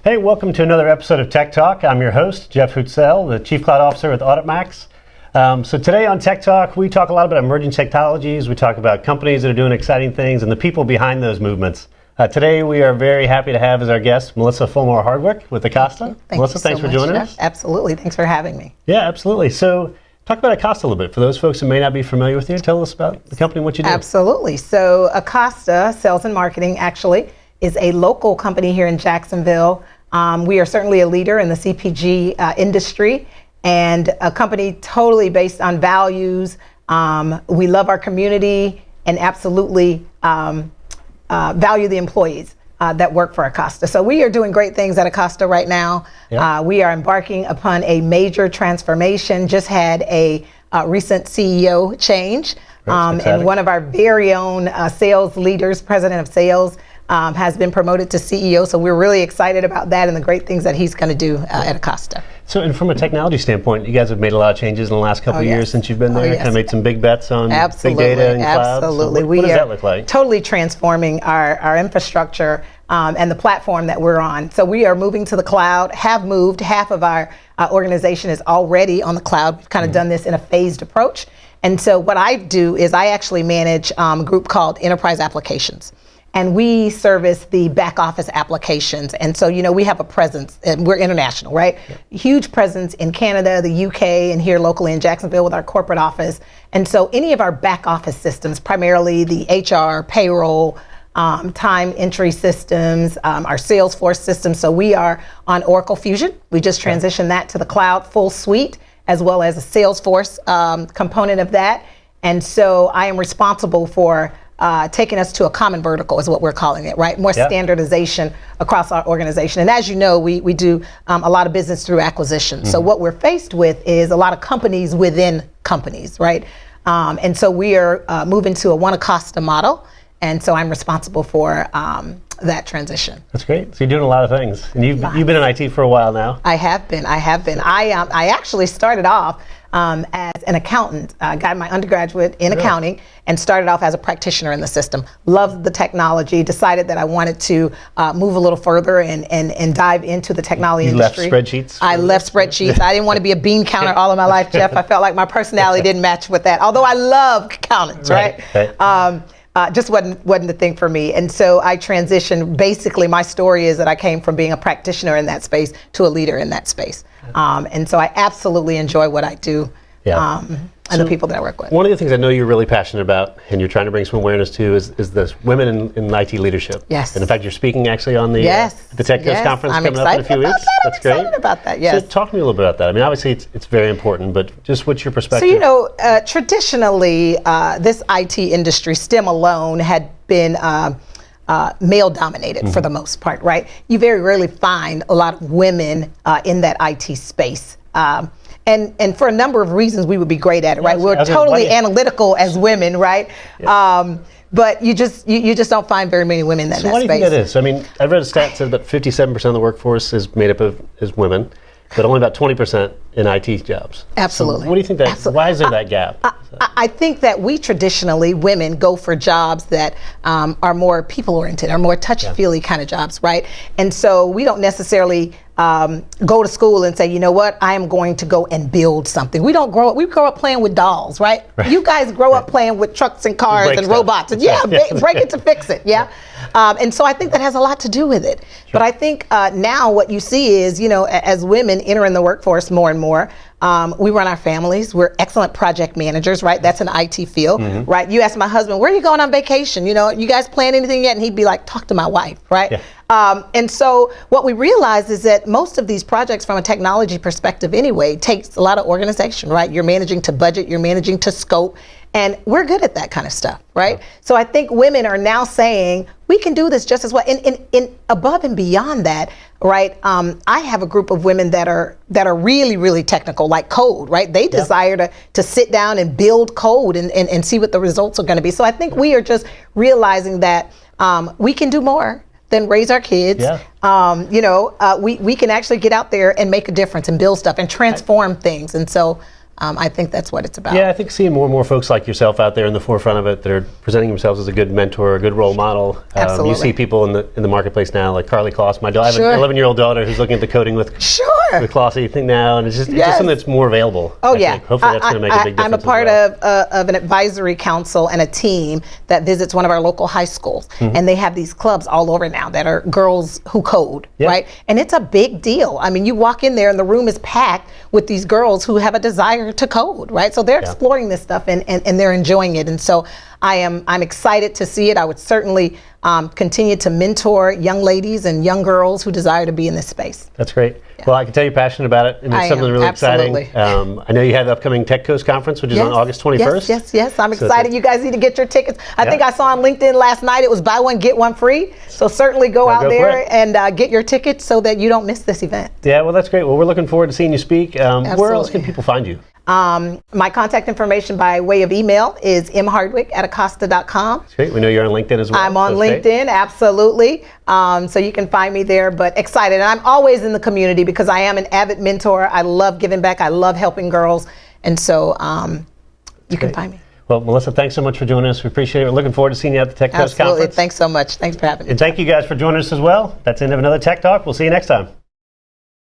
Hey, welcome to another episode of Tech Talk. I'm your host, Jeff Hootselle, the Chief Cloud Officer with Auditmacs. So today on Tech Talk, we talk a lot about emerging technologies. We talk about companies that are doing exciting things and the people behind those movements. Today, we are very happy to have as our guest Melisssa Hardwick with Acosta. Melissa, thanks for joining us. Absolutely. Thanks for having me. Yeah, absolutely. So talk about Acosta a little bit. For those folks who may not be familiar with you, tell us about the company and what you do. Absolutely. So Acosta, Sales and Marketing, actually, is a local company here in Jacksonville. We are certainly a leader in the CPG industry and a company totally based on values. We love our community and absolutely value the employees that work for Acosta. So we are doing great things at Acosta right now. Yep. We are embarking upon a major transformation, just had a recent CEO change. And one of our very own sales leaders, president of sales, has been promoted to CEO, so we're really excited about that and the great things that he's going to do at Acosta. So, and from a technology standpoint, you guys have made a lot of changes in the last couple of years since you've been there. Kind of made some big bets on big data and cloud. Absolutely. So what does that look like? Totally transforming our infrastructure and the platform that we're on. So we are moving to the cloud, have moved. Half of our organization is already on the cloud. We've kind of done this in a phased approach. And so what I do is I actually manage a group called Enterprise Applications. And we service the back office applications. And so, we have a presence, and we're international, right? Yeah. Huge presence in Canada, the UK, and here locally in Jacksonville with our corporate office. And so any of our back office systems, primarily the HR, payroll, time entry systems, our Salesforce system. So we are on Oracle Fusion. We just transitioned that to the cloud full suite, as well as a Salesforce component of that. And so I am responsible for taking us to a common vertical is what we're calling it, right? More standardization across our organization. And as you know, we do a lot of business through acquisition. Mm-hmm. So what we're faced with is a lot of companies within companies, right? And so we are moving to a One Acosta model. And so I'm responsible for that transition. That's great. So you're doing a lot of things. And you've been in IT for a while now. I have been. I actually started off as an accountant. I got my undergraduate in accounting and started off as a practitioner in the system. Loved the technology, decided that I wanted to move a little further and dive into the technology industry. You left spreadsheets? I left spreadsheets. I didn't want to be a bean counter all of my life, Jeff. I felt like my personality didn't match with that, although I love accountants, right? Just wasn't the thing for me. And so I transitioned. Basically, my story is that I came from being a practitioner in that space to a leader in that space. And so I absolutely enjoy what I do and the people that I work with. One of the things I know you're really passionate about and you're trying to bring some awareness to is this women in IT leadership. Yes. And in fact, you're speaking actually on the Tech Coast conference coming up in a few weeks. That's great. I'm excited about that, yes. So talk to me a little bit about that. I mean, obviously it's very important, but just what's your perspective? So, traditionally, this IT industry, STEM alone, had been male dominated for the most part, right? You very rarely find a lot of women in that IT space. And for a number of reasons, we would be great at it, right? We're totally analytical as women, right? Yeah. But you just don't find very many women in that space. So why do you think that is? I mean, I've read a stat said that 57% of the workforce is made up of women, but only about 20% in IT jobs. Absolutely. So what do you think why is there that gap? I think that we traditionally, women, go for jobs that are more people-oriented, are more touchy-feely kind of jobs, right? And so we don't necessarily go to school and say, you know what, I am going to go and build something. We don't grow up, we grow up playing with dolls, right? You guys grow up playing with trucks and cars and robots. And break it to fix it, and so I think that has a lot to do with it. Sure. But I think now what you see is, as women enter in the workforce more and more, we run our families. We're excellent project managers, right? That's an IT field, right? You ask my husband, where are you going on vacation? You guys plan anything yet? And he'd be like, talk to my wife, right? Yeah. And so what we realize is that most of these projects from a technology perspective anyway takes a lot of organization, right? You're managing to budget, you're managing to scope, and we're good at that kind of stuff, right? Yeah. So I think women are now saying, we can do this just as well. And above and beyond that, right, I have a group of women that are really, really technical, like code, right? They desire to sit down and build code and see what the results are going to be. So I think we are just realizing that we can do more than raise our kids. Yeah. We can actually get out there and make a difference and build stuff and transform things. And so I think that's what it's about. Yeah, I think seeing more and more folks like yourself out there in the forefront of it that are presenting themselves as a good mentor, a good role model. Absolutely. You see people in the marketplace now, like Carly Kloss. I have Sure. an 11-year-old daughter who's looking at the coding with Klossy thing now, and it's just something that's more available. Oh, I yeah. think. Hopefully that's going to make a big difference. I'm a part as well. of an advisory council and a team that visits one of our local high schools. And they have these clubs all over now that are girls who code, right? And it's a big deal. I mean, you walk in there and the room is packed with these girls who have a desire to code, right? So they're exploring this stuff and they're enjoying it. And so I'm excited to see it. I would certainly continue to mentor young ladies and young girls who desire to be in this space. That's great. Yeah. Well, I can tell you're passionate about it, and it's something really exciting. I know you have the upcoming Tech Coast Conference, which is on August 21st. Yes. I'm excited. You guys need to get your tickets. I think I saw on LinkedIn last night it was buy one, get one free. So certainly go out there and get your tickets so that you don't miss this event. Yeah, well, that's great. Well, we're looking forward to seeing you speak. Where else can people find you? My contact information by way of email is mhardwick@acosta.com. That's great. We know you're on LinkedIn as well. I'm on LinkedIn, absolutely. So you can find me there, but excited. And I'm always in the community because I am an avid mentor. I love giving back. I love helping girls. And so you can find me. Well, Melissa, thanks so much for joining us. We appreciate it. We're looking forward to seeing you at the Tech Coast Conference. Absolutely. Thanks so much. Thanks for having me. And thank you guys for joining us as well. That's the end of another Tech Talk. We'll see you next time.